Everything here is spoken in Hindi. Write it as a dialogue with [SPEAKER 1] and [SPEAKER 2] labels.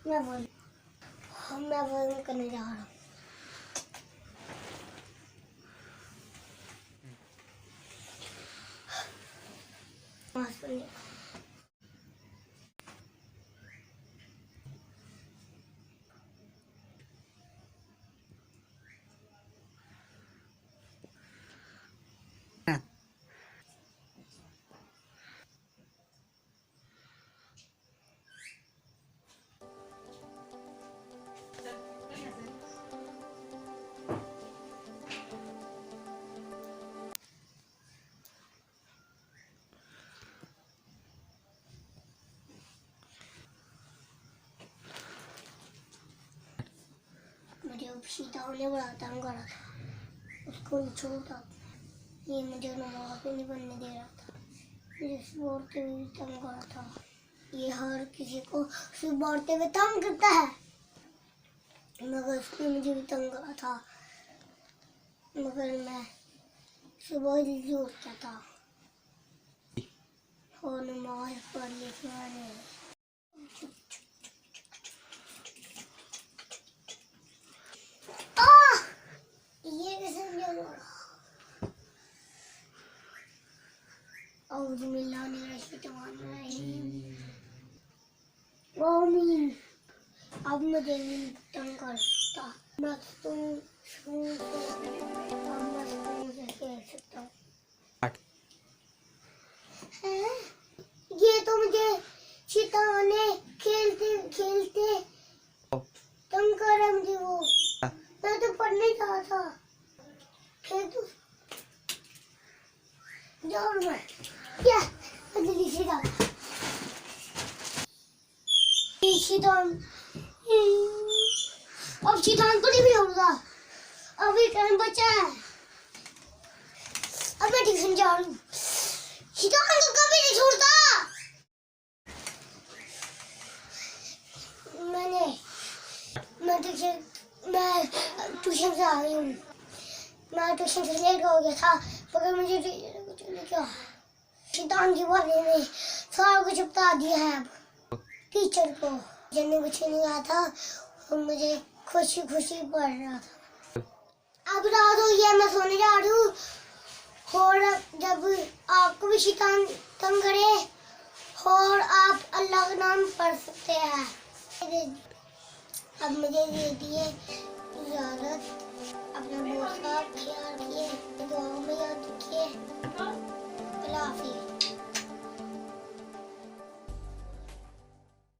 [SPEAKER 1] मैं बोल करने जा रहा हूँ। मुझे सीता ने बड़ा तंग करा था, उसको छोड़ा। ये मुझे नवाब नहीं बनने दे रहा था, मुझे बोलते हुए तंग करा था। ये हर किसी को सिर्फ बोलते हुए तंग करता है, मगर उसने मुझे भी तंग करा था। मगर मैं सुबह जल्दी उठ गया था और नमाज पढ़ ली थी मैंने। ये कैसे अब मुझे तंग करता, मैं तुम अब मैं तुमसे खेल सकता हूँ। ये तो मुझे चिताने खेलते खेलते तंग कर रहा है मुझे वो। मैं तो पढ़ने जा रहा था, खेल तो जाओ मैं क्या जल्दी शीतान अब शीतान को नहीं भी होगा, अभी टाइम बचा है। अब मैं ट्यूशन जा रहा हूँ, शीतान को कभी नहीं छोड़ता। मैं ट्यूशन से आ रही हूँ। मैं ट्यूशन से लेट हो गया था, मगर मुझे क्या शीतान की वाले ने सारा कुछ बता दिया है। अब टीचर को जन्ने कुछ नहीं आया था और मुझे खुशी खुशी पढ़ रहा था। अब रात हो गया, मैं सोने जा रही हूँ। और जब आपको भी शीतान तंग करे और आप अल्लाह का नाम पढ़ सकते हैं। अब मुझे दे दिए